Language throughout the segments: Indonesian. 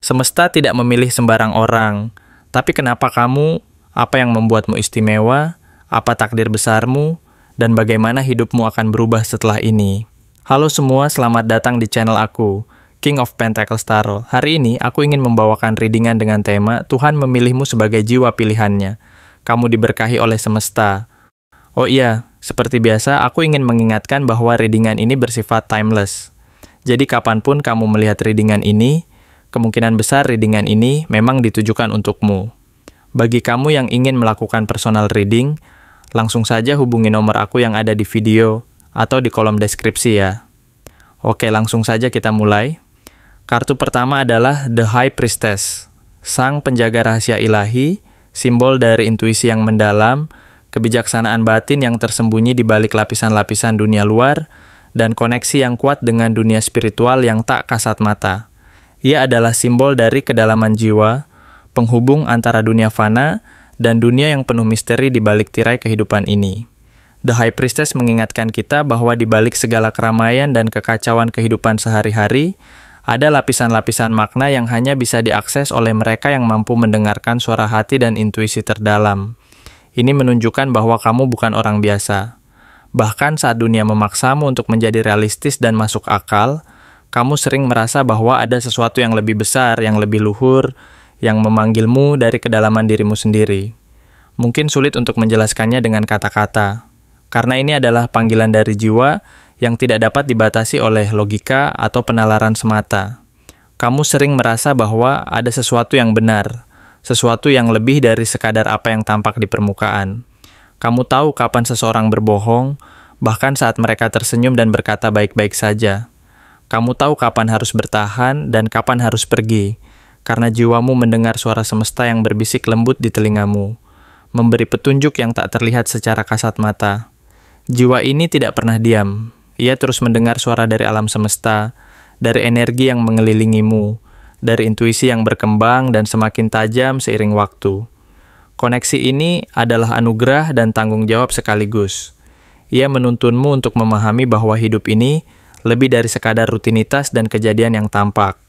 Semesta tidak memilih sembarang orang. Tapi kenapa kamu? Apa yang membuatmu istimewa? Apa takdir besarmu? Dan bagaimana hidupmu akan berubah setelah ini? Halo semua, selamat datang di channel aku, King of Pentacles Tarot. Hari ini aku ingin membawakan readingan dengan tema Tuhan memilihmu sebagai jiwa pilihannya. Kamu diberkahi oleh semesta. Oh iya, seperti biasa aku ingin mengingatkan bahwa readingan ini bersifat timeless. Jadi kapanpun kamu melihat readingan ini, kemungkinan besar readingan ini memang ditujukan untukmu. Bagi kamu yang ingin melakukan personal reading, langsung saja hubungi nomor aku yang ada di video atau di kolom deskripsi ya. Oke, langsung saja kita mulai. Kartu pertama adalah The High Priestess, sang penjaga rahasia ilahi, simbol dari intuisi yang mendalam, kebijaksanaan batin yang tersembunyi di balik lapisan-lapisan dunia luar, dan koneksi yang kuat dengan dunia spiritual yang tak kasat mata. Ia adalah simbol dari kedalaman jiwa, penghubung antara dunia fana dan dunia yang penuh misteri di balik tirai kehidupan ini. The High Priestess mengingatkan kita bahwa di balik segala keramaian dan kekacauan kehidupan sehari-hari, ada lapisan-lapisan makna yang hanya bisa diakses oleh mereka yang mampu mendengarkan suara hati dan intuisi terdalam. Ini menunjukkan bahwa kamu bukan orang biasa. Bahkan saat dunia memaksamu untuk menjadi realistis dan masuk akal, kamu sering merasa bahwa ada sesuatu yang lebih besar, yang lebih luhur, yang memanggilmu dari kedalaman dirimu sendiri. Mungkin sulit untuk menjelaskannya dengan kata-kata, karena ini adalah panggilan dari jiwa yang tidak dapat dibatasi oleh logika atau penalaran semata. Kamu sering merasa bahwa ada sesuatu yang benar, sesuatu yang lebih dari sekadar apa yang tampak di permukaan. Kamu tahu kapan seseorang berbohong, bahkan saat mereka tersenyum dan berkata baik-baik saja. Kamu tahu kapan harus bertahan dan kapan harus pergi, karena jiwamu mendengar suara semesta yang berbisik lembut di telingamu, memberi petunjuk yang tak terlihat secara kasat mata. Jiwa ini tidak pernah diam. Ia terus mendengar suara dari alam semesta, dari energi yang mengelilingimu, dari intuisi yang berkembang dan semakin tajam seiring waktu. Koneksi ini adalah anugerah dan tanggung jawab sekaligus. Ia menuntunmu untuk memahami bahwa hidup ini lebih dari sekadar rutinitas dan kejadian yang tampak.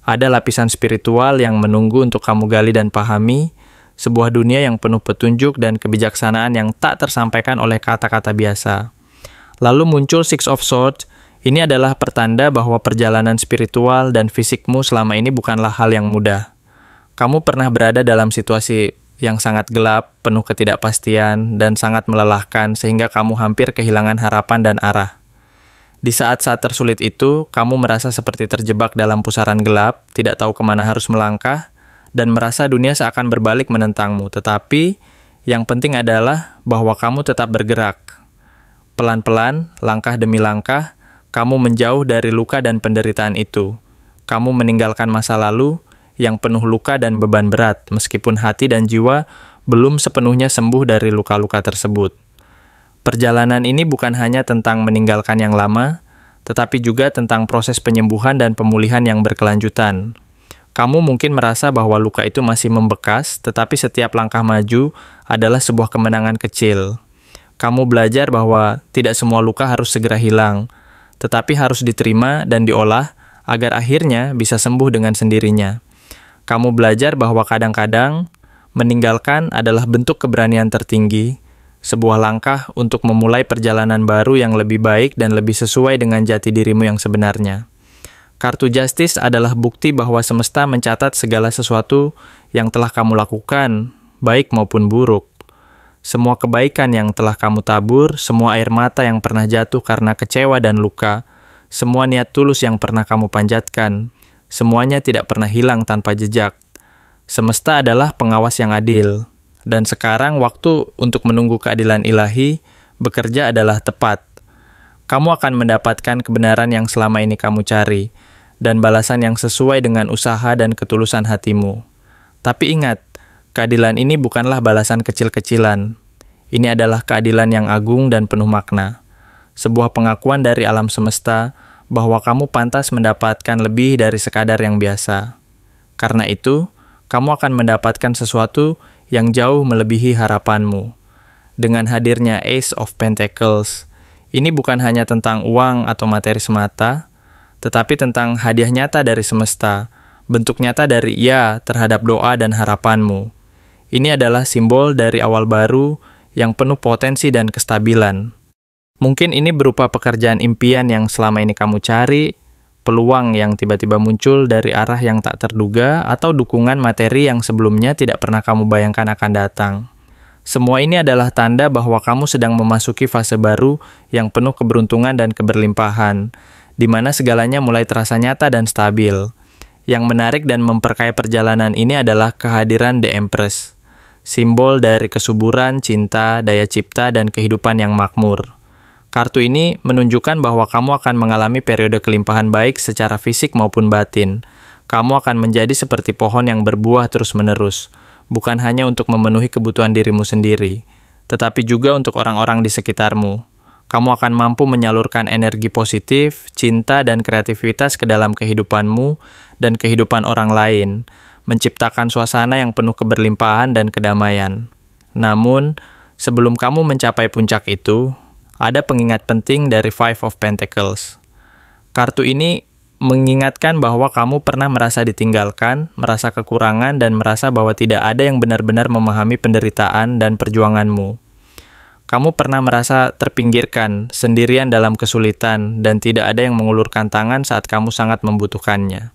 Ada lapisan spiritual yang menunggu untuk kamu gali dan pahami, sebuah dunia yang penuh petunjuk dan kebijaksanaan yang tak tersampaikan oleh kata-kata biasa. Lalu muncul Six of Swords. Ini adalah pertanda bahwa perjalanan spiritual dan fisikmu selama ini bukanlah hal yang mudah. Kamu pernah berada dalam situasi yang sangat gelap, penuh ketidakpastian, dan sangat melelahkan sehingga kamu hampir kehilangan harapan dan arah. Di saat-saat tersulit itu, kamu merasa seperti terjebak dalam pusaran gelap, tidak tahu kemana harus melangkah, dan merasa dunia seakan berbalik menentangmu. Tetapi, yang penting adalah bahwa kamu tetap bergerak. Pelan-pelan, langkah demi langkah, kamu menjauh dari luka dan penderitaan itu. Kamu meninggalkan masa lalu yang penuh luka dan beban berat, meskipun hati dan jiwa belum sepenuhnya sembuh dari luka-luka tersebut. Perjalanan ini bukan hanya tentang meninggalkan yang lama, tetapi juga tentang proses penyembuhan dan pemulihan yang berkelanjutan. Kamu mungkin merasa bahwa luka itu masih membekas, tetapi setiap langkah maju adalah sebuah kemenangan kecil. Kamu belajar bahwa tidak semua luka harus segera hilang, tetapi harus diterima dan diolah agar akhirnya bisa sembuh dengan sendirinya. Kamu belajar bahwa kadang-kadang meninggalkan adalah bentuk keberanian tertinggi, sebuah langkah untuk memulai perjalanan baru yang lebih baik dan lebih sesuai dengan jati dirimu yang sebenarnya. Kartu Justice adalah bukti bahwa semesta mencatat segala sesuatu yang telah kamu lakukan, baik maupun buruk. Semua kebaikan yang telah kamu tabur, semua air mata yang pernah jatuh karena kecewa dan luka, semua niat tulus yang pernah kamu panjatkan, semuanya tidak pernah hilang tanpa jejak. Semesta adalah pengawas yang adil. Dan sekarang waktu untuk menunggu keadilan ilahi bekerja adalah tepat. Kamu akan mendapatkan kebenaran yang selama ini kamu cari, dan balasan yang sesuai dengan usaha dan ketulusan hatimu. Tapi ingat, keadilan ini bukanlah balasan kecil-kecilan. Ini adalah keadilan yang agung dan penuh makna. Sebuah pengakuan dari alam semesta bahwa kamu pantas mendapatkan lebih dari sekadar yang biasa. Karena itu, kamu akan mendapatkan sesuatu yang jauh melebihi harapanmu. Dengan hadirnya Ace of Pentacles, ini bukan hanya tentang uang atau materi semata, tetapi tentang hadiah nyata dari semesta, bentuk nyata dari ya terhadap doa dan harapanmu. Ini adalah simbol dari awal baru yang penuh potensi dan kestabilan. Mungkin ini berupa pekerjaan impian yang selama ini kamu cari, peluang yang tiba-tiba muncul dari arah yang tak terduga, atau dukungan materi yang sebelumnya tidak pernah kamu bayangkan akan datang. Semua ini adalah tanda bahwa kamu sedang memasuki fase baru yang penuh keberuntungan dan keberlimpahan, di mana segalanya mulai terasa nyata dan stabil. Yang menarik dan memperkaya perjalanan ini adalah kehadiran The Empress, simbol dari kesuburan, cinta, daya cipta, dan kehidupan yang makmur. Kartu ini menunjukkan bahwa kamu akan mengalami periode kelimpahan baik secara fisik maupun batin. Kamu akan menjadi seperti pohon yang berbuah terus-menerus, bukan hanya untuk memenuhi kebutuhan dirimu sendiri, tetapi juga untuk orang-orang di sekitarmu. Kamu akan mampu menyalurkan energi positif, cinta, dan kreativitas ke dalam kehidupanmu dan kehidupan orang lain, menciptakan suasana yang penuh keberlimpahan dan kedamaian. Namun, sebelum kamu mencapai puncak itu, ada pengingat penting dari Five of Pentacles. Kartu ini mengingatkan bahwa kamu pernah merasa ditinggalkan, merasa kekurangan, dan merasa bahwa tidak ada yang benar-benar memahami penderitaan dan perjuanganmu. Kamu pernah merasa terpinggirkan, sendirian dalam kesulitan, dan tidak ada yang mengulurkan tangan saat kamu sangat membutuhkannya.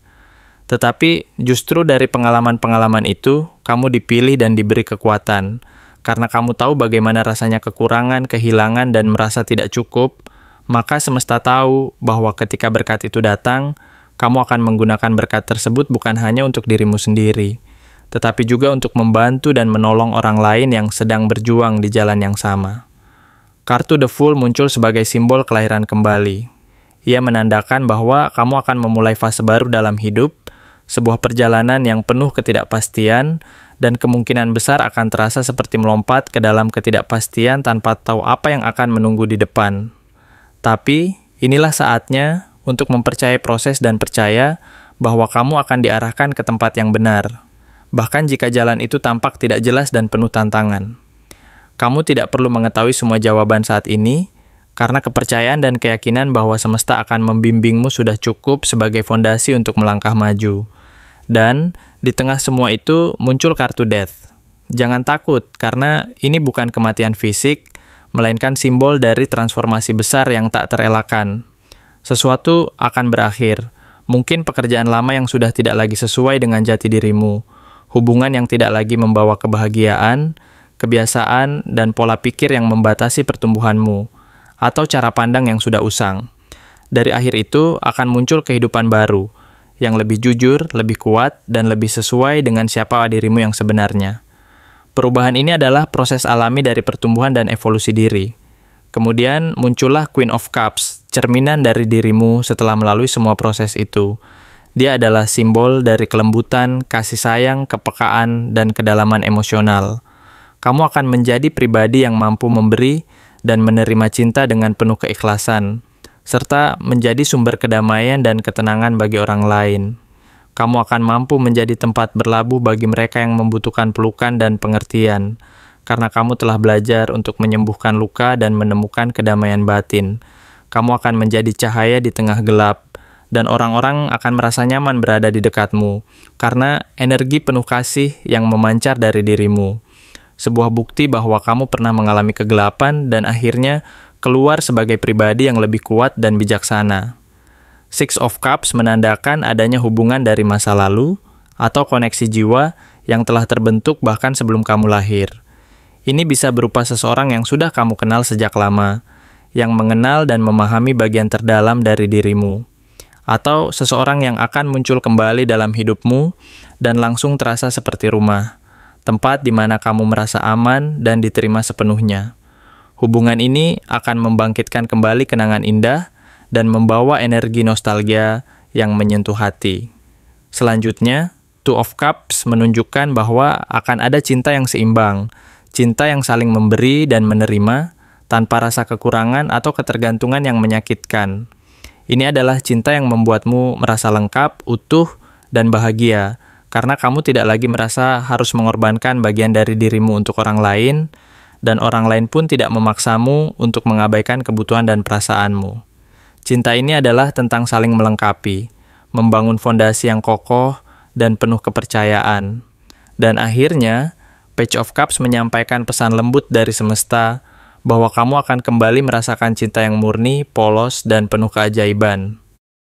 Tetapi justru dari pengalaman-pengalaman itu, kamu dipilih dan diberi kekuatan. Karena kamu tahu bagaimana rasanya kekurangan, kehilangan, dan merasa tidak cukup, maka semesta tahu bahwa ketika berkat itu datang, kamu akan menggunakan berkat tersebut bukan hanya untuk dirimu sendiri, tetapi juga untuk membantu dan menolong orang lain yang sedang berjuang di jalan yang sama. Kartu The Fool muncul sebagai simbol kelahiran kembali. Ia menandakan bahwa kamu akan memulai fase baru dalam hidup, sebuah perjalanan yang penuh ketidakpastian, dan kemungkinan besar akan terasa seperti melompat ke dalam ketidakpastian tanpa tahu apa yang akan menunggu di depan. Tapi, inilah saatnya untuk mempercayai proses dan percaya bahwa kamu akan diarahkan ke tempat yang benar, bahkan jika jalan itu tampak tidak jelas dan penuh tantangan. Kamu tidak perlu mengetahui semua jawaban saat ini, karena kepercayaan dan keyakinan bahwa semesta akan membimbingmu sudah cukup sebagai fondasi untuk melangkah maju. Dan, di tengah semua itu muncul kartu Death. Jangan takut, karena ini bukan kematian fisik, melainkan simbol dari transformasi besar yang tak terelakkan. Sesuatu akan berakhir, mungkin pekerjaan lama yang sudah tidak lagi sesuai dengan jati dirimu, hubungan yang tidak lagi membawa kebahagiaan, kebiasaan, dan pola pikir yang membatasi pertumbuhanmu, atau cara pandang yang sudah usang. Dari akhir itu akan muncul kehidupan baru, yang lebih jujur, lebih kuat, dan lebih sesuai dengan siapa dirimu yang sebenarnya. Perubahan ini adalah proses alami dari pertumbuhan dan evolusi diri. Kemudian muncullah Queen of Cups, cerminan dari dirimu setelah melalui semua proses itu. Dia adalah simbol dari kelembutan, kasih sayang, kepekaan, dan kedalaman emosional. Kamu akan menjadi pribadi yang mampu memberi dan menerima cinta dengan penuh keikhlasan, serta menjadi sumber kedamaian dan ketenangan bagi orang lain. Kamu akan mampu menjadi tempat berlabuh bagi mereka yang membutuhkan pelukan dan pengertian, karena kamu telah belajar untuk menyembuhkan luka dan menemukan kedamaian batin. Kamu akan menjadi cahaya di tengah gelap, dan orang-orang akan merasa nyaman berada di dekatmu, karena energi penuh kasih yang memancar dari dirimu. Sebuah bukti bahwa kamu pernah mengalami kegelapan dan akhirnya keluar sebagai pribadi yang lebih kuat dan bijaksana. Six of Cups menandakan adanya hubungan dari masa lalu atau koneksi jiwa yang telah terbentuk bahkan sebelum kamu lahir. Ini bisa berupa seseorang yang sudah kamu kenal sejak lama, yang mengenal dan memahami bagian terdalam dari dirimu, atau seseorang yang akan muncul kembali dalam hidupmu dan langsung terasa seperti rumah, tempat di mana kamu merasa aman dan diterima sepenuhnya. Hubungan ini akan membangkitkan kembali kenangan indah dan membawa energi nostalgia yang menyentuh hati. Selanjutnya, Two of Cups menunjukkan bahwa akan ada cinta yang seimbang, cinta yang saling memberi dan menerima, tanpa rasa kekurangan atau ketergantungan yang menyakitkan. Ini adalah cinta yang membuatmu merasa lengkap, utuh, dan bahagia, karena kamu tidak lagi merasa harus mengorbankan bagian dari dirimu untuk orang lain, dan orang lain pun tidak memaksamu untuk mengabaikan kebutuhan dan perasaanmu. Cinta ini adalah tentang saling melengkapi, membangun fondasi yang kokoh, dan penuh kepercayaan. Dan akhirnya, Page of Cups menyampaikan pesan lembut dari semesta bahwa kamu akan kembali merasakan cinta yang murni, polos, dan penuh keajaiban.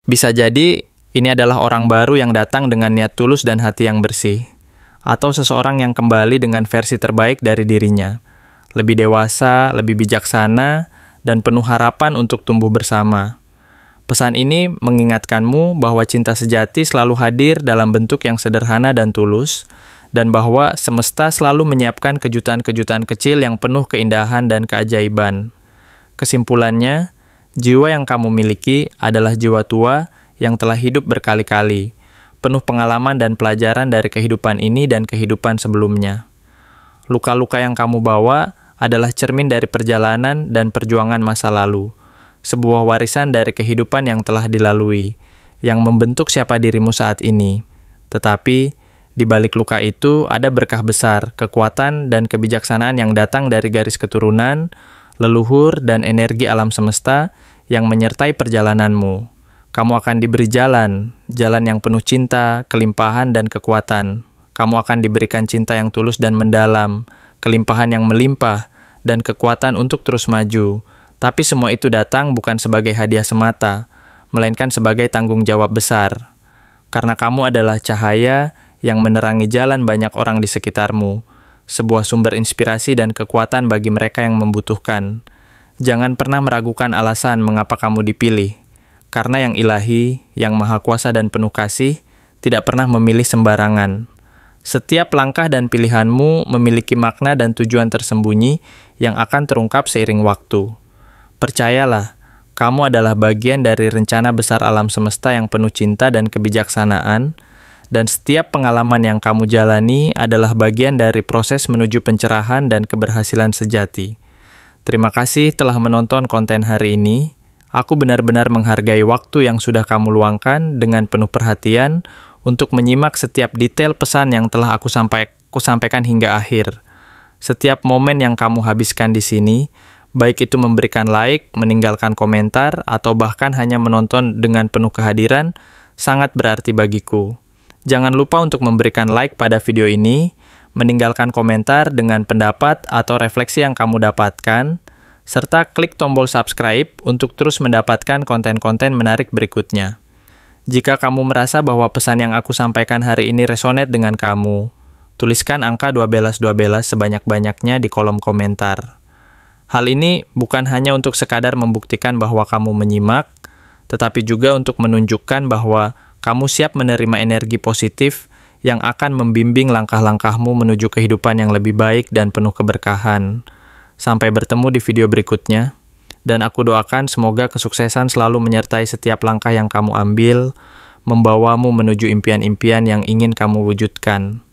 Bisa jadi, ini adalah orang baru yang datang dengan niat tulus dan hati yang bersih. Atau seseorang yang kembali dengan versi terbaik dari dirinya. Lebih dewasa, lebih bijaksana, dan penuh harapan untuk tumbuh bersama. Pesan ini mengingatkanmu bahwa cinta sejati selalu hadir dalam bentuk yang sederhana dan tulus, dan bahwa semesta selalu menyiapkan kejutan-kejutan kecil yang penuh keindahan dan keajaiban. Kesimpulannya, jiwa yang kamu miliki adalah jiwa tua yang telah hidup berkali-kali, penuh pengalaman dan pelajaran dari kehidupan ini dan kehidupan sebelumnya. Luka-luka yang kamu bawa adalah cermin dari perjalanan dan perjuangan masa lalu, sebuah warisan dari kehidupan yang telah dilalui, yang membentuk siapa dirimu saat ini. Tetapi, di balik luka itu ada berkah besar, kekuatan, dan kebijaksanaan yang datang dari garis keturunan, leluhur, dan energi alam semesta yang menyertai perjalananmu. Kamu akan diberi jalan yang penuh cinta, kelimpahan, dan kekuatan. Kamu akan diberikan cinta yang tulus dan mendalam, kelimpahan yang melimpah, dan kekuatan untuk terus maju. Tapi semua itu datang bukan sebagai hadiah semata, melainkan sebagai tanggung jawab besar. Karena kamu adalah cahaya yang menerangi jalan banyak orang di sekitarmu, sebuah sumber inspirasi dan kekuatan bagi mereka yang membutuhkan. Jangan pernah meragukan alasan mengapa kamu dipilih, karena yang ilahi, yang maha kuasa dan penuh kasih, tidak pernah memilih sembarangan. Setiap langkah dan pilihanmu memiliki makna dan tujuan tersembunyi yang akan terungkap seiring waktu. Percayalah, kamu adalah bagian dari rencana besar alam semesta yang penuh cinta dan kebijaksanaan, dan setiap pengalaman yang kamu jalani adalah bagian dari proses menuju pencerahan dan keberhasilan sejati. Terima kasih telah menonton konten hari ini. Aku benar-benar menghargai waktu yang sudah kamu luangkan dengan penuh perhatian untuk menyimak setiap detail pesan yang telah aku sampaikan hingga akhir. Setiap momen yang kamu habiskan di sini, baik itu memberikan like, meninggalkan komentar, atau bahkan hanya menonton dengan penuh kehadiran, sangat berarti bagiku. Jangan lupa untuk memberikan like pada video ini, meninggalkan komentar dengan pendapat atau refleksi yang kamu dapatkan, serta klik tombol subscribe untuk terus mendapatkan konten-konten menarik berikutnya. Jika kamu merasa bahwa pesan yang aku sampaikan hari ini resonate dengan kamu, tuliskan angka 1212 sebanyak-banyaknya di kolom komentar. Hal ini bukan hanya untuk sekadar membuktikan bahwa kamu menyimak, tetapi juga untuk menunjukkan bahwa kamu siap menerima energi positif yang akan membimbing langkah-langkahmu menuju kehidupan yang lebih baik dan penuh keberkahan. Sampai bertemu di video berikutnya, dan aku doakan semoga kesuksesan selalu menyertai setiap langkah yang kamu ambil, membawamu menuju impian-impian yang ingin kamu wujudkan.